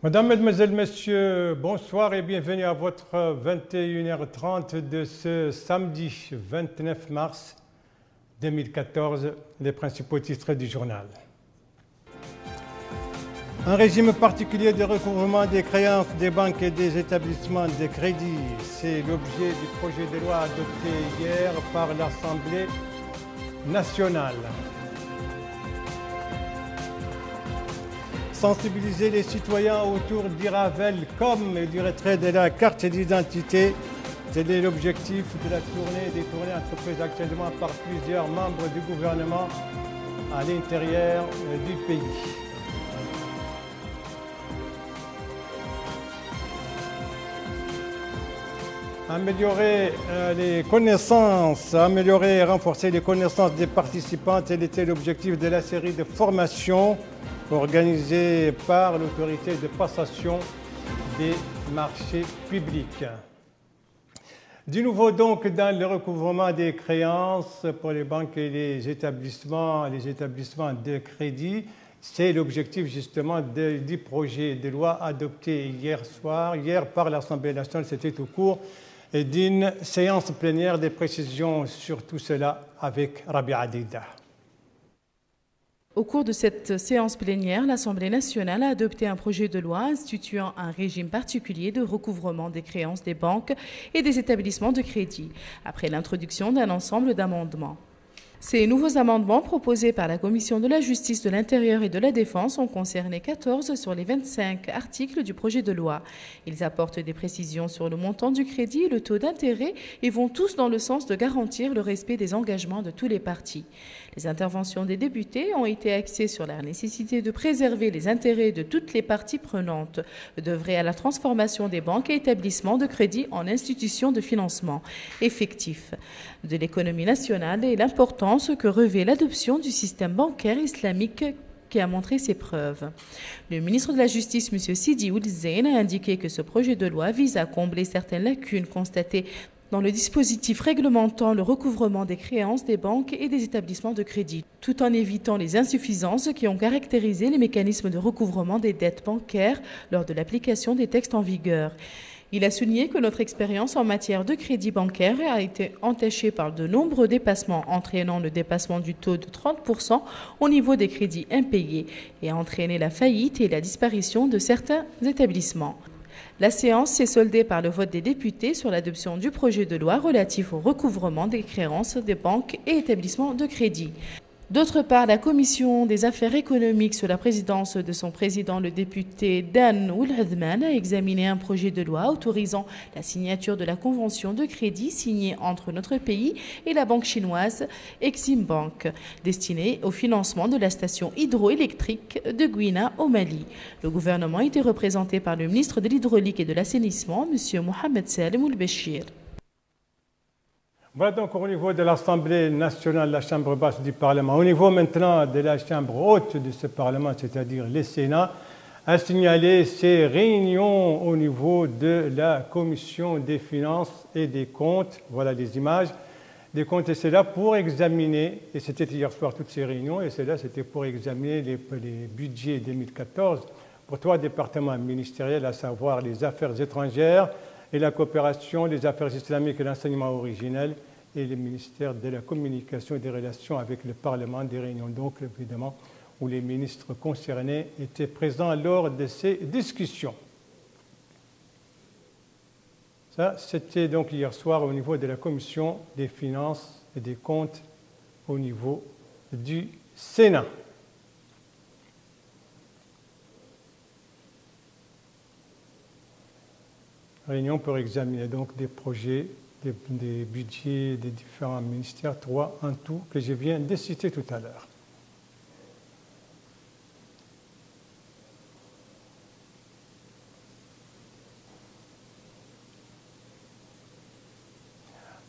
Mesdames, Mesdemoiselles, Messieurs, bonsoir et bienvenue à votre 21h30 de ce samedi 29 mars 2014, les principaux titres du journal. Un régime particulier de recouvrement des créances des banques et des établissements de crédit, c'est l'objet du projet de loi adopté hier par l'Assemblée nationale. Sensibiliser les citoyens autour du rappel comme et du retrait de la carte d'identité. Tel est l'objectif de la tournée des tournées entreprises actuellement par plusieurs membres du gouvernement à l'intérieur du pays. Améliorer les connaissances, améliorer et renforcer les connaissances des participants, tel était l'objectif de la série de formations organisée par l'autorité de passation des marchés publics. Du nouveau donc dans le recouvrement des créances pour les banques et les établissements de crédit, c'est l'objectif justement du projet de loi adopté hier par l'Assemblée nationale. C'était au cours d'une séance plénière. Des précisions sur tout cela avec Rabia Dida. Au cours de cette séance plénière, l'Assemblée nationale a adopté un projet de loi instituant un régime particulier de recouvrement des créances des banques et des établissements de crédit, après l'introduction d'un ensemble d'amendements. Ces nouveaux amendements proposés par la Commission de la Justice, de l'Intérieur et de la Défense ont concerné 14 sur les 25 articles du projet de loi. Ils apportent des précisions sur le montant du crédit et le taux d'intérêt et vont tous dans le sens de garantir le respect des engagements de tous les partis. Les interventions des députés ont été axées sur la nécessité de préserver les intérêts de toutes les parties prenantes, d'œuvrer à la transformation des banques et établissements de crédit en institutions de financement effectifs de l'économie nationale et l'importance que revêt l'adoption du système bancaire islamique qui a montré ses preuves. Le ministre de la Justice, M. Sidi Ould Zeine, a indiqué que ce projet de loi vise à combler certaines lacunes constatées dans le dispositif réglementant le recouvrement des créances des banques et des établissements de crédit, tout en évitant les insuffisances qui ont caractérisé les mécanismes de recouvrement des dettes bancaires lors de l'application des textes en vigueur. Il a souligné que notre expérience en matière de crédit bancaire a été entachée par de nombreux dépassements, entraînant le dépassement du taux de 30% au niveau des crédits impayés et a entraîné la faillite et la disparition de certains établissements. La séance s'est soldée par le vote des députés sur l'adoption du projet de loi relatif au recouvrement des créances des banques et établissements de crédit. D'autre part, la Commission des affaires économiques, sous la présidence de son président, le député Dan Ould-Adman, a examiné un projet de loi autorisant la signature de la convention de crédit signée entre notre pays et la banque chinoise Exim Bank, destinée au financement de la station hydroélectrique de Gouina au Mali. Le gouvernement était représenté par le ministre de l'Hydraulique et de l'Assainissement, M. Mohamed Salem Ould-Béchir. Voilà donc au niveau de l'Assemblée nationale, la Chambre basse du Parlement. Au niveau maintenant de la Chambre haute de ce Parlement, c'est-à-dire le Sénat, a signalé ses réunions au niveau de la Commission des finances et des comptes. Voilà les images des comptes. Et c'est là pour examiner, et c'était hier soir toutes ces réunions, et c'est là c'était pour examiner les budgets 2014 pour 3 départements ministériels, à savoir les affaires étrangères, et la coopération, les affaires islamiques et l'enseignement originel, et le ministère de la communication et des relations avec le Parlement, des réunions donc évidemment où les ministres concernés étaient présents lors de ces discussions. Ça, c'était donc hier soir au niveau de la Commission des finances et des comptes au niveau du Sénat. Réunion pour examiner donc des projets, des budgets des différents ministères, 3 en tout, que je viens de citer tout à l'heure.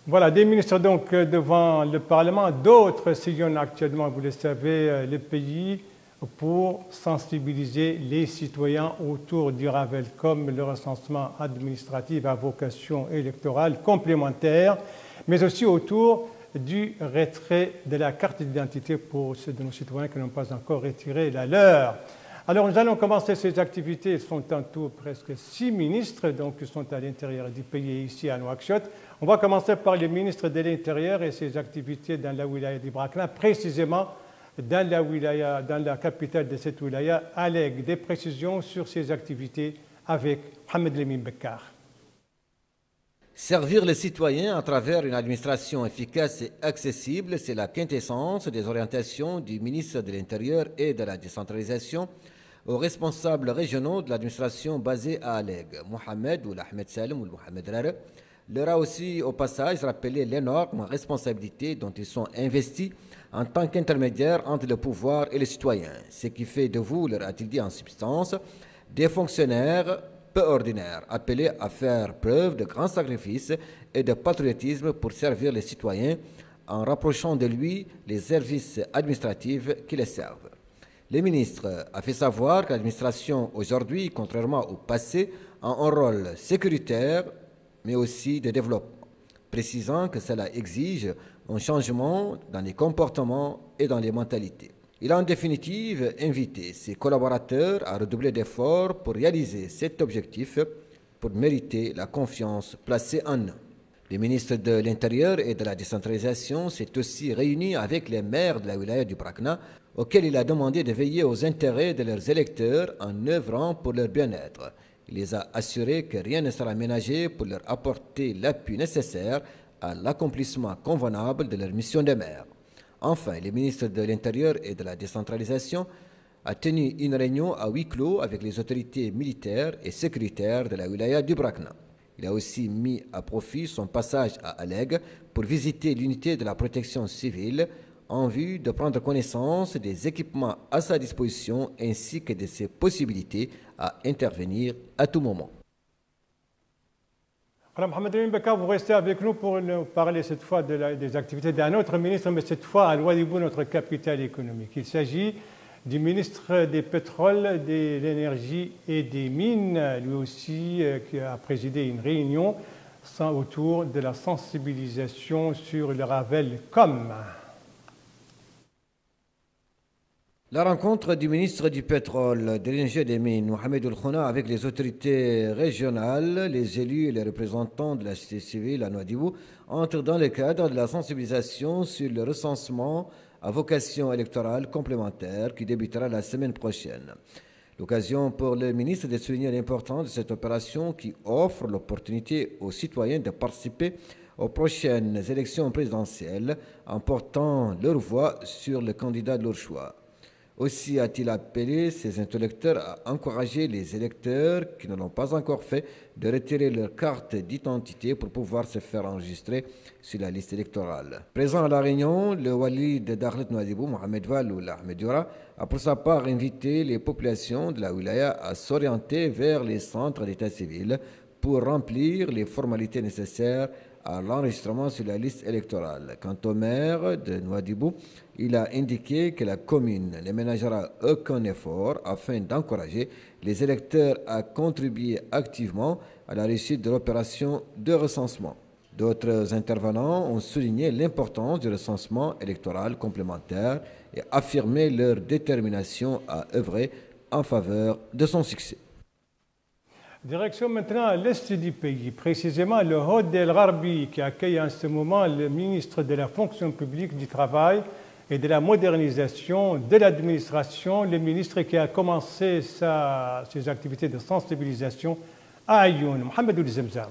Voilà, des ministres donc devant le Parlement, d'autres sillonnent actuellement, vous le savez, le pays pour sensibiliser les citoyens autour du rappel comme le recensement administratif à vocation électorale complémentaire, mais aussi autour du retrait de la carte d'identité pour ceux de nos citoyens qui n'ont pas encore retiré la leur. Alors nous allons commencer ces activités. Ils sont en tout presque 6 ministres, donc ils sont à l'intérieur du pays ici à Nouakchott. On va commencer par les ministres de l'Intérieur et ses activités dans la wilaya d'Ibrakna, précisément dans la capitale de cette wilaya, Alleg. Des précisions sur ces activités avec Mohamed Lemine Bekkar. Servir les citoyens à travers une administration efficace et accessible, c'est la quintessence des orientations du ministre de l'Intérieur et de la décentralisation aux responsables régionaux de l'administration basée à Alleg, Mohamed ou Ahmed Salem ou Mohamed Rare, leur a aussi au passage rappelé l'énorme responsabilité dont ils sont investis en tant qu'intermédiaires entre le pouvoir et les citoyens, ce qui fait de vous, leur a-t-il dit en substance, des fonctionnaires peu ordinaires, appelés à faire preuve de grands sacrifices et de patriotisme pour servir les citoyens en rapprochant de lui les services administratifs qui les servent. Le ministre a fait savoir que l'administration aujourd'hui, contrairement au passé, a un rôle sécuritaire mais aussi de développement, précisant que cela exige un changement dans les comportements et dans les mentalités. Il a en définitive invité ses collaborateurs à redoubler d'efforts pour réaliser cet objectif, pour mériter la confiance placée en eux. Le ministre de l'Intérieur et de la décentralisation s'est aussi réuni avec les maires de la wilaya du Brakna, auxquels il a demandé de veiller aux intérêts de leurs électeurs en œuvrant pour leur bien-être. Il les a assurés que rien ne sera ménagé pour leur apporter l'appui nécessaire à l'accomplissement convenable de leur mission de maire. Enfin, le ministre de l'Intérieur et de la décentralisation a tenu une réunion à huis clos avec les autorités militaires et sécuritaires de la wilaya du Brakna. Il a aussi mis à profit son passage à Alleg pour visiter l'unité de la protection civile en vue de prendre connaissance des équipements à sa disposition ainsi que de ses possibilités à intervenir à tout moment. Alors, Mohamed Lemine Bekkar, vous restez avec nous pour nous parler cette fois des activités d'un autre ministre, mais cette fois à Ouadhibou, notre capitale économique. Il s'agit du ministre des pétroles, de l'énergie et des mines, lui aussi qui a présidé une réunion autour de la sensibilisation sur le Ravel comme. La rencontre du ministre du Pétrole, de l'Énergie et des Mines, Mohamed Khouna, avec les autorités régionales, les élus et les représentants de la société civile à Nouadhibou entre dans le cadre de la sensibilisation sur le recensement à vocation électorale complémentaire qui débutera la semaine prochaine. L'occasion pour le ministre de souligner l'importance de cette opération qui offre l'opportunité aux citoyens de participer aux prochaines élections présidentielles en portant leur voix sur le candidat de leur choix. Aussi a-t-il appelé ses interlocuteurs à encourager les électeurs qui ne l'ont pas encore fait de retirer leur carte d'identité pour pouvoir se faire enregistrer sur la liste électorale. Présent à la réunion, le wali de Dakhlet Nouadhibou, Mohamed Waloul Ahmed Youra, a pour sa part invité les populations de la wilaya à s'orienter vers les centres d'état civil pour remplir les formalités nécessaires à l'enregistrement sur la liste électorale. Quant au maire de Nouadhibou, il a indiqué que la commune ne ménagera aucun effort afin d'encourager les électeurs à contribuer activement à la réussite de l'opération de recensement. D'autres intervenants ont souligné l'importance du recensement électoral complémentaire et affirmé leur détermination à œuvrer en faveur de son succès. Direction maintenant à l'est du pays, précisément le Hod El Gharbi qui accueille en ce moment le ministre de la fonction publique, du travail et de la modernisation de l'administration, le ministre qui a commencé ses activités de sensibilisation à Ayoun, Mohamed Ould Zemzam.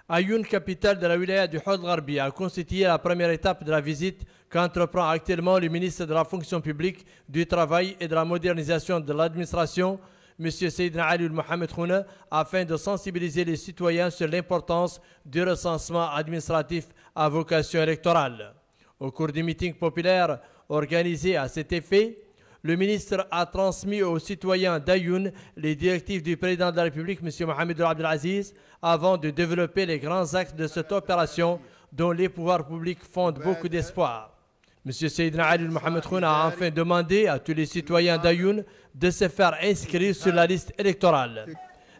Ayoun, capitale de la wilaya du Hod Gharbi, a constitué la première étape de la visite qu'entreprend actuellement le ministre de la fonction publique, du travail et de la modernisation de l'administration, M. Seydina Ali Mohamed Khouna, afin de sensibiliser les citoyens sur l'importance du recensement administratif à vocation électorale. Au cours du meeting populaire organisé à cet effet, le ministre a transmis aux citoyens d'Ayoun les directives du président de la République, M. Mohamed Abdelaziz, avant de développer les grands axes de cette opération dont les pouvoirs publics fondent beaucoup d'espoir. M. Seydina Ali Mohamed Khouna a enfin demandé à tous les citoyens d'Ayoun de se faire inscrire sur la liste électorale.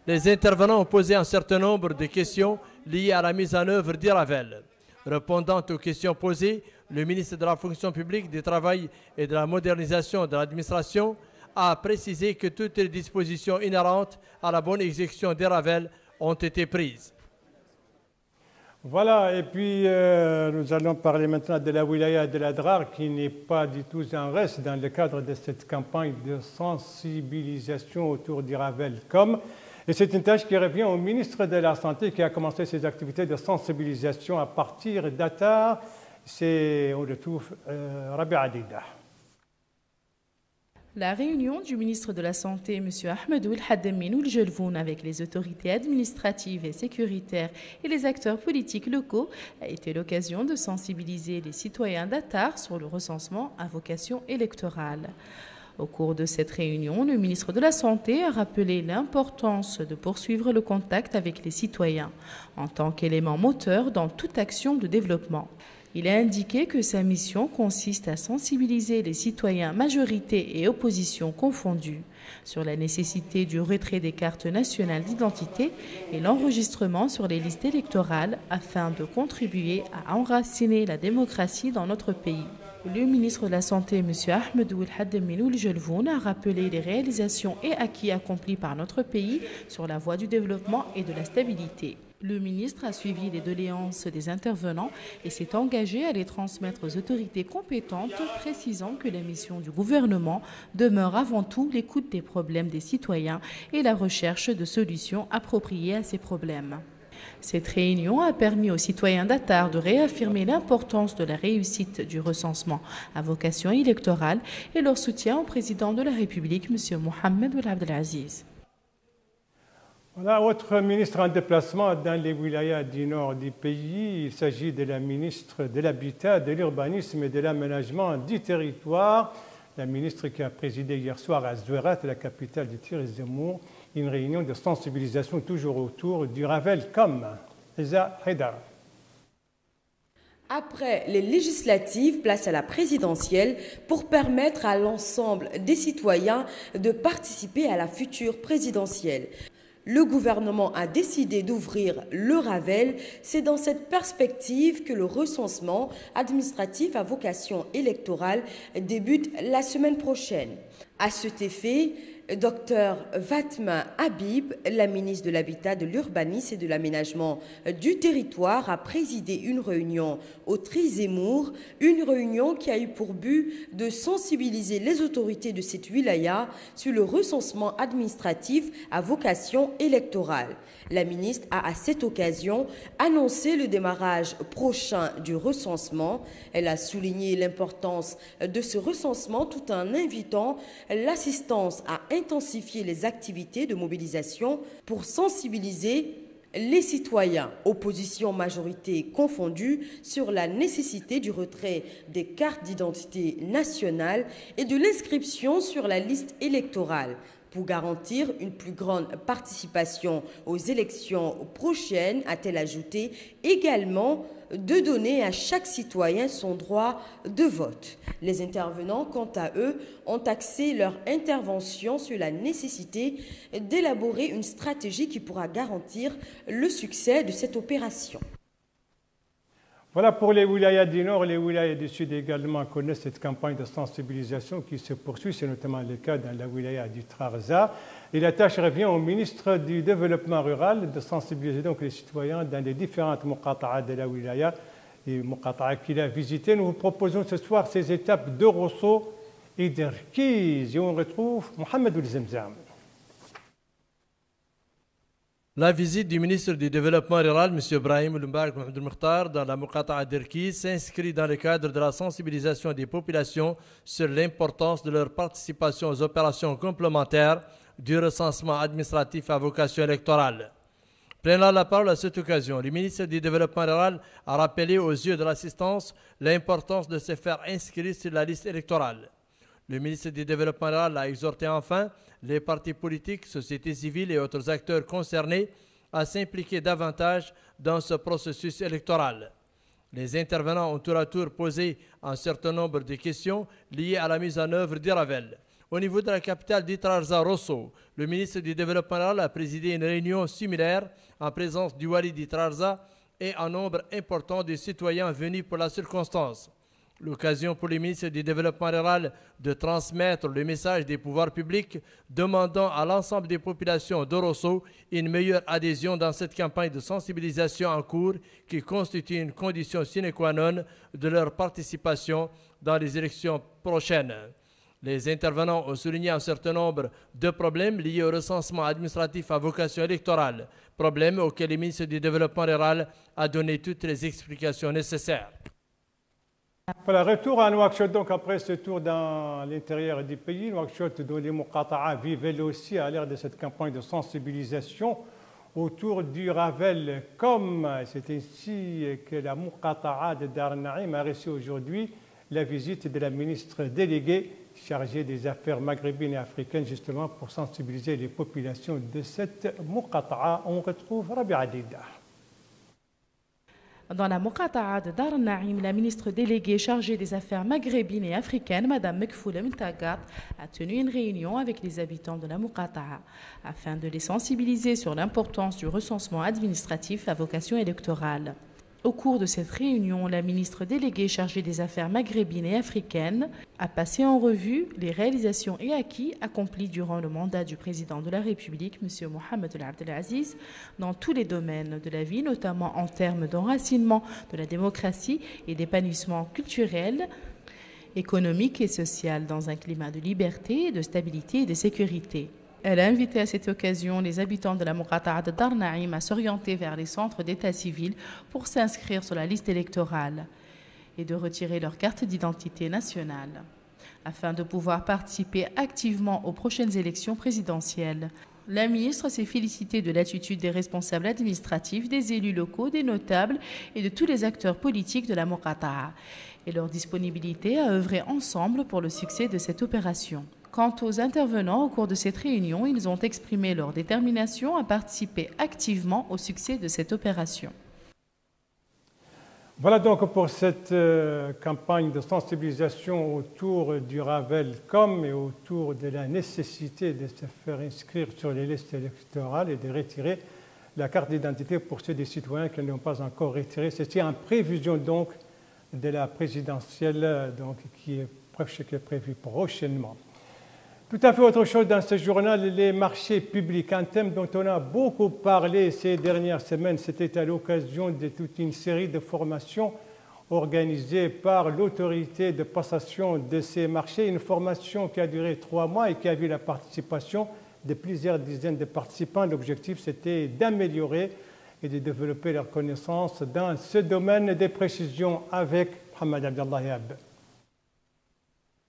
Les intervenants ont posé un certain nombre de questions liées à la mise en œuvre d'Iravel. Répondant aux questions posées, le ministre de la fonction publique, du travail et de la modernisation de l'administration a précisé que toutes les dispositions inhérentes à la bonne exécution des ravels ont été prises. Voilà, et puis nous allons parler maintenant de la wilaya de l'Adrar qui n'est pas du tout en reste dans le cadre de cette campagne de sensibilisation autour du Ravel comme. Et c'est une tâche qui revient au ministre de la Santé qui a commencé ses activités de sensibilisation à partir d'Atar. On retrouve Rabi Adida. La réunion du ministre de la Santé, M. Ahmedou El Jelvoun, avec les autorités administratives et sécuritaires et les acteurs politiques locaux a été l'occasion de sensibiliser les citoyens d'Atar sur le recensement à vocation électorale. Au cours de cette réunion, le ministre de la Santé a rappelé l'importance de poursuivre le contact avec les citoyens en tant qu'élément moteur dans toute action de développement. Il a indiqué que sa mission consiste à sensibiliser les citoyens, majorité et opposition confondues, sur la nécessité du retrait des cartes nationales d'identité et l'enregistrement sur les listes électorales afin de contribuer à enraciner la démocratie dans notre pays. Le ministre de la Santé, M. Ahmedou El Jelvoun, a rappelé les réalisations et acquis accomplis par notre pays sur la voie du développement et de la stabilité. Le ministre a suivi les doléances des intervenants et s'est engagé à les transmettre aux autorités compétentes, précisant que la mission du gouvernement demeure avant tout l'écoute des problèmes des citoyens et la recherche de solutions appropriées à ces problèmes. Cette réunion a permis aux citoyens d'Atar de réaffirmer l'importance de la réussite du recensement à vocation électorale et leur soutien au président de la République, M. Mohamed Ould Abdelaziz. Voilà, autre ministre en déplacement dans les wilayas du nord du pays. Il s'agit de la ministre de l'Habitat, de l'Urbanisme et de l'Aménagement du Territoire. La ministre qui a présidé hier soir à Zouerat, la capitale du Tir Zemmour, une réunion de sensibilisation toujours autour du Ravel comme Eza Haidar. Après les législatives, place à la présidentielle pour permettre à l'ensemble des citoyens de participer à la future présidentielle. Le gouvernement a décidé d'ouvrir le Ravel. C'est dans cette perspective que le recensement administratif à vocation électorale débute la semaine prochaine. À cet effet, Dr Fatma Habib, la ministre de l'Habitat, de l'Urbanisme et de l'Aménagement du Territoire, a présidé une réunion au Tri Zemmour, une réunion qui a eu pour but de sensibiliser les autorités de cette wilaya sur le recensement administratif à vocation électorale. La ministre a à cette occasion annoncé le démarrage prochain du recensement. Elle a souligné l'importance de ce recensement tout en invitant l'assistance à intensifier les activités de mobilisation pour sensibiliser les citoyens, opposition majorité confondue, sur la nécessité du retrait des cartes d'identité nationale et de l'inscription sur la liste électorale pour garantir une plus grande participation aux élections prochaines, a-t-elle ajouté, également de donner à chaque citoyen son droit de vote. Les intervenants, quant à eux, ont axé leur intervention sur la nécessité d'élaborer une stratégie qui pourra garantir le succès de cette opération. Voilà pour les wilayas du Nord. Les wilayas du Sud également connaissent cette campagne de sensibilisation qui se poursuit. C'est notamment le cas dans la wilaya du Trarza. Et la tâche revient au ministre du Développement rural de sensibiliser donc les citoyens dans les différentes muqata'a de la wilaya. Les muqata'a qu'il a visitées. Nous vous proposons ce soir ces étapes de Rosso et d'Erkiz. Et on retrouve Mohamed Ould Zemzam. La visite du ministre du Développement rural, M. Ibrahim Ould Mohamed Mokhtar, dans la Muqata'a d'Erkiz s'inscrit dans le cadre de la sensibilisation des populations sur l'importance de leur participation aux opérations complémentaires du recensement administratif à vocation électorale. Prenant la parole à cette occasion, le ministre du Développement rural a rappelé aux yeux de l'assistance l'importance de se faire inscrire sur la liste électorale. Le ministre du Développement rural a exhorté enfin les partis politiques, sociétés civiles et autres acteurs concernés à s'impliquer davantage dans ce processus électoral. Les intervenants ont tour à tour posé un certain nombre de questions liées à la mise en œuvre du Ravel. Au niveau de la capitale d'Itrarza Rosso, le ministre du Développement rural a présidé une réunion similaire en présence du Wali d'Itrarza et un nombre important de citoyens venus pour la circonstance. L'occasion pour le ministre du Développement rural de transmettre le message des pouvoirs publics demandant à l'ensemble des populations d'Orosso une meilleure adhésion dans cette campagne de sensibilisation en cours qui constitue une condition sine qua non de leur participation dans les élections prochaines. Les intervenants ont souligné un certain nombre de problèmes liés au recensement administratif à vocation électorale, problèmes auxquels le ministre du Développement rural a donné toutes les explications nécessaires. Voilà, retour à Nouakchott, donc après ce tour dans l'intérieur du pays, Nouakchott, dont les Muqata'a vivent aussi à l'ère de cette campagne de sensibilisation autour du Ravel. Comme c'est ainsi que la Muqata'a de Dar Naïm a reçu aujourd'hui la visite de la ministre déléguée chargée des affaires maghrébines et africaines, justement pour sensibiliser les populations de cette Muqata'a. On retrouve Rabia Dida. Dans la Muqata'a de Dar Naïm, la ministre déléguée chargée des affaires maghrébines et africaines, Mme Mekfoula Mtagat, a tenu une réunion avec les habitants de la Muqata'a afin de les sensibiliser sur l'importance du recensement administratif à vocation électorale. Au cours de cette réunion, la ministre déléguée chargée des affaires maghrébines et africaines a passé en revue les réalisations et acquis accomplis durant le mandat du président de la République, M. Mohamed El Abdelaziz, dans tous les domaines de la vie, notamment en termes d'enracinement de la démocratie et d'épanouissement culturel, économique et social dans un climat de liberté, de stabilité et de sécurité. Elle a invité à cette occasion les habitants de la Muqata'a de Dar Naïm à s'orienter vers les centres d'état civil pour s'inscrire sur la liste électorale et de retirer leur carte d'identité nationale afin de pouvoir participer activement aux prochaines élections présidentielles. La ministre s'est félicitée de l'attitude des responsables administratifs, des élus locaux, des notables et de tous les acteurs politiques de la Muqata'a et leur disponibilité à œuvrer ensemble pour le succès de cette opération. Quant aux intervenants au cours de cette réunion, ils ont exprimé leur détermination à participer activement au succès de cette opération. Voilà donc pour cette campagne de sensibilisation autour du Ravel comme et autour de la nécessité de se faire inscrire sur les listes électorales et de retirer la carte d'identité pour ceux des citoyens qui n'ont pas encore retiré. C'est en prévision donc de la présidentielle donc, qui est prévue prochainement. Tout à fait autre chose dans ce journal, les marchés publics, un thème dont on a beaucoup parlé ces dernières semaines. C'était à l'occasion de toute une série de formations organisées par l'autorité de passation de ces marchés. Une formation qui a duré 3 mois et qui a vu la participation de plusieurs dizaines de participants. L'objectif, c'était d'améliorer et de développer leurs connaissances dans ce domaine. Des précisions avec Mohamed Abdallah Yab.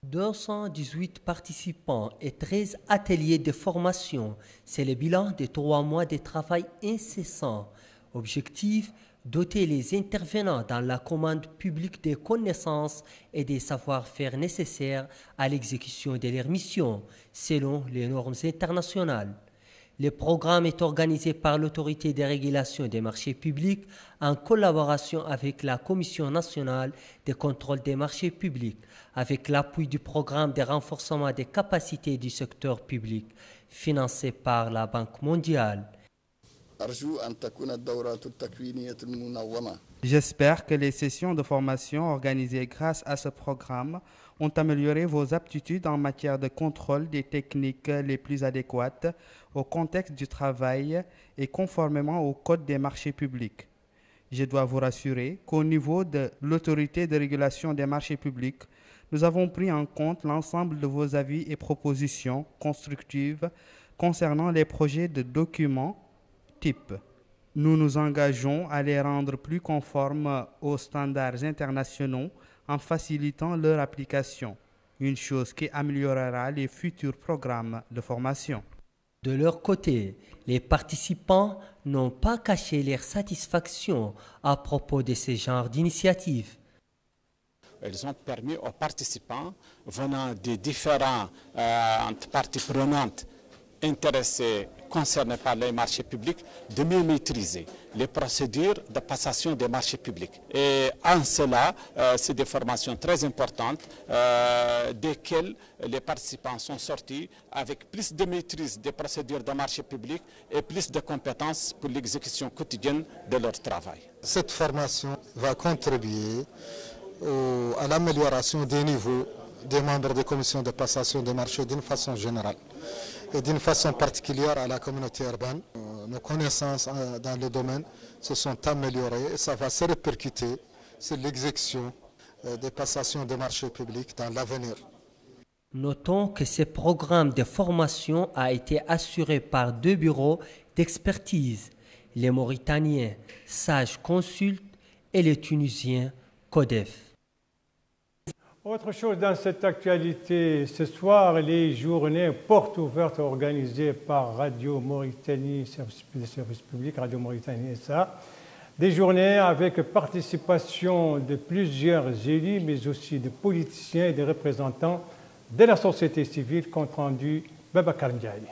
218 participants et 13 ateliers de formation. C'est le bilan de 3 mois de travail incessant. Objectif, doter les intervenants dans la commande publique des connaissances et des savoir-faire nécessaires à l'exécution de leurs missions, selon les normes internationales. Le programme est organisé par l'Autorité de régulation des marchés publics en collaboration avec la Commission nationale de contrôle des marchés publics, avec l'appui du programme de renforcement des capacités du secteur public, financé par la Banque mondiale. J'espère que les sessions de formation organisées grâce à ce programme ont amélioré vos aptitudes en matière de contrôle des techniques les plus adéquates au contexte du travail et conformément au Code des marchés publics. Je dois vous rassurer qu'au niveau de l'autorité de régulation des marchés publics, nous avons pris en compte l'ensemble de vos avis et propositions constructives concernant les projets de documents type. Nous nous engageons à les rendre plus conformes aux standards internationaux en facilitant leur application, une chose qui améliorera les futurs programmes de formation. De leur côté, les participants n'ont pas caché leur satisfaction à propos de ce genre d'initiative. Ils ont permis aux participants venant des différentes parties prenantes intéressés, concernés par les marchés publics, de mieux maîtriser les procédures de passation des marchés publics. Et en cela, c'est des formations très importantes, desquelles les participants sont sortis avec plus de maîtrise des procédures de marchés publics et plus de compétences pour l'exécution quotidienne de leur travail. Cette formation va contribuer à l'amélioration des niveaux des membres des commissions de passation des marchés d'une façon générale et d'une façon particulière à la communauté urbaine. Nos connaissances dans le domaine se sont améliorées et ça va se répercuter sur l'exécution des passations de marchés publics dans l'avenir. Notons que ce programme de formation a été assuré par 2 bureaux d'expertise, les Mauritaniens Sage Consult et les Tunisiens CODEF. Autre chose dans cette actualité, ce soir, les journées portes ouvertes organisées par Radio Mauritanie, service public, Radio Mauritanie SA. Des journées avec participation de plusieurs élus, mais aussi de politiciens et des représentants de la société civile, compte rendu Babacar Ndiaye.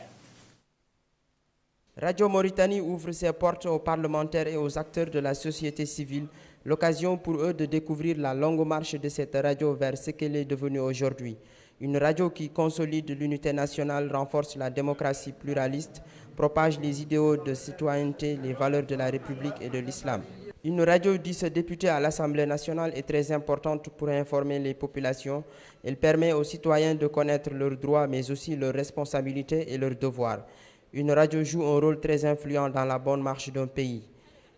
Radio Mauritanie ouvre ses portes aux parlementaires et aux acteurs de la société civile, l'occasion pour eux de découvrir la longue marche de cette radio vers ce qu'elle est devenue aujourd'hui. Une radio qui consolide l'unité nationale, renforce la démocratie pluraliste, propage les idéaux de citoyenneté, les valeurs de la République et de l'islam. Une radio, dit ce député à l'Assemblée nationale, est très importante pour informer les populations. Elle permet aux citoyens de connaître leurs droits, mais aussi leurs responsabilités et leurs devoirs. Une radio joue un rôle très influent dans la bonne marche d'un pays.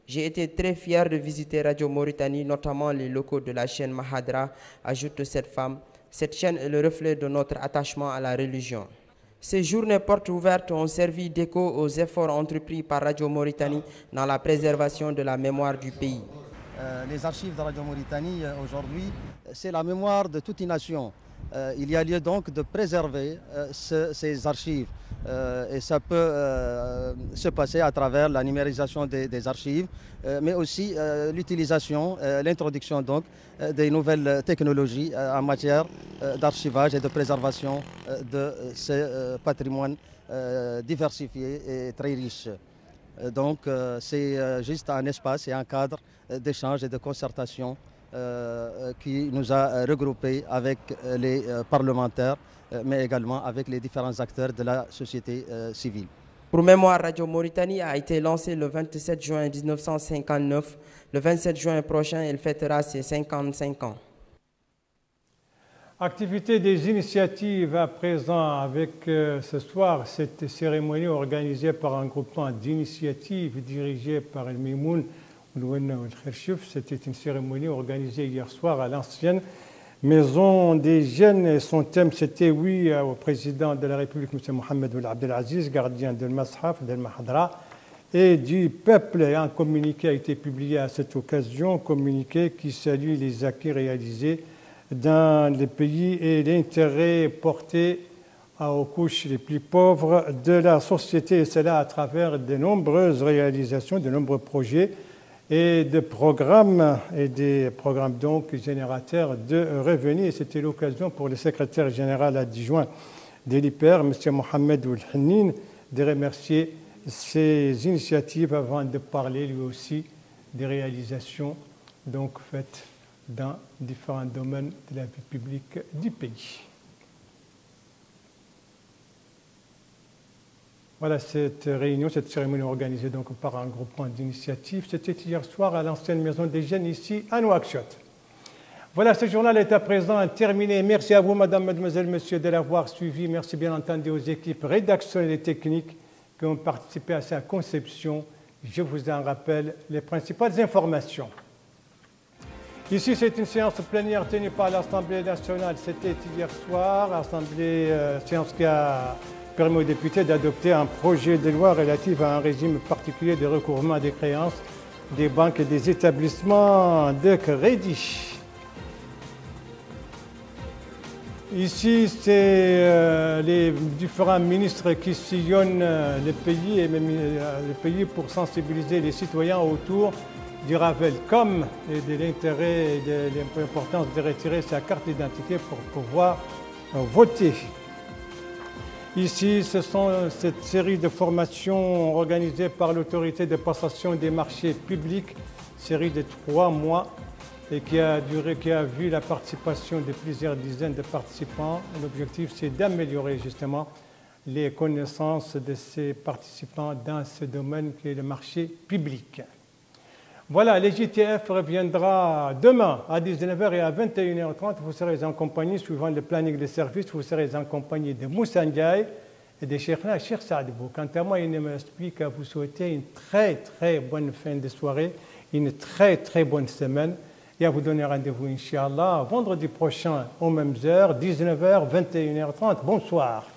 J'ai été très fier de visiter Radio Mauritanie, notamment les locaux de la chaîne Mahadra, ajoute cette femme. Cette chaîne est le reflet de notre attachement à la religion. Ces journées portes ouvertes ont servi d'écho aux efforts entrepris par Radio Mauritanie dans la préservation de la mémoire du pays. Les archives de Radio Mauritanie aujourd'hui, c'est la mémoire de toute une nation. Il y a lieu donc de préserver ces archives. Et ça peut se passer à travers la numérisation des archives, mais aussi l'utilisation, l'introduction donc des nouvelles technologies en matière d'archivage et de préservation de ce patrimoine diversifié et très riche. Donc c'est juste un espace et un cadre d'échange et de concertation qui nous a regroupés avec les parlementaires, mais également avec les différents acteurs de la société civile. Pour mémoire, Radio Mauritanie a été lancée le 27 juin 1959. Le 27 juin prochain, elle fêtera ses 55 ans. Activité des initiatives à présent avec ce soir cette cérémonie organisée par un groupement d'initiatives dirigé par El Mimoun. C'était une cérémonie organisée hier soir à l'ancienne Maison des Jeunes. Et son thème, c'était oui au président de la République, M. Mohamed Ould Abdelaziz, gardien de Mashaf, de Mahadra et du peuple. Et un communiqué a été publié à cette occasion, communiqué qui salue les acquis réalisés dans les pays et l'intérêt porté aux couches les plus pauvres de la société. Et cela à travers de nombreuses réalisations, de nombreux projets et de programmes, et des programmes donc générateurs de revenus. Et c'était l'occasion pour le secrétaire général adjoint de l'IPR, M. Mohamed Ould Hannin, de remercier ces initiatives avant de parler lui aussi des réalisations donc faites dans différents domaines de la vie publique du pays. Voilà cette réunion, cette cérémonie organisée donc par un groupement d'initiatives. C'était hier soir à l'ancienne Maison des Jeunes ici à Nouakchott. Voilà, ce journal est à présent terminé. Merci à vous, madame, mademoiselle, monsieur, de l'avoir suivi. Merci bien entendu aux équipes rédactionnelles et techniques qui ont participé à sa conception. Je vous en rappelle les principales informations. Ici, c'est une séance plénière tenue par l'Assemblée nationale. C'était hier soir, séance qui a permis aux députés d'adopter un projet de loi relatif à un régime particulier de recouvrement des créances des banques et des établissements de crédit. Ici, c'est les différents ministres qui sillonnent le pays et même le pays pour sensibiliser les citoyens autour du Ravelcom et de l'intérêt et de l'importance de retirer sa carte d'identité pour pouvoir voter. Ici, ce sont cette série de formations organisées par l'autorité de passation des marchés publics, série de 3 mois, et qui a vu la participation de plusieurs dizaines de participants. L'objectif, c'est d'améliorer justement les connaissances de ces participants dans ce domaine qui est le marché public. Voilà, le JTF reviendra demain à 19h et à 21h30. Vous serez en compagnie, suivant le planning de service, vous serez en compagnie de Moussa Ndiaye et de Cheikh Saadibou. Quant à moi, il ne me reste plus qu'à vous souhaiter une très très bonne fin de soirée, une très très bonne semaine et à vous donner rendez-vous, Inch'Allah, vendredi prochain aux mêmes heures, 19h, 21h30. Bonsoir.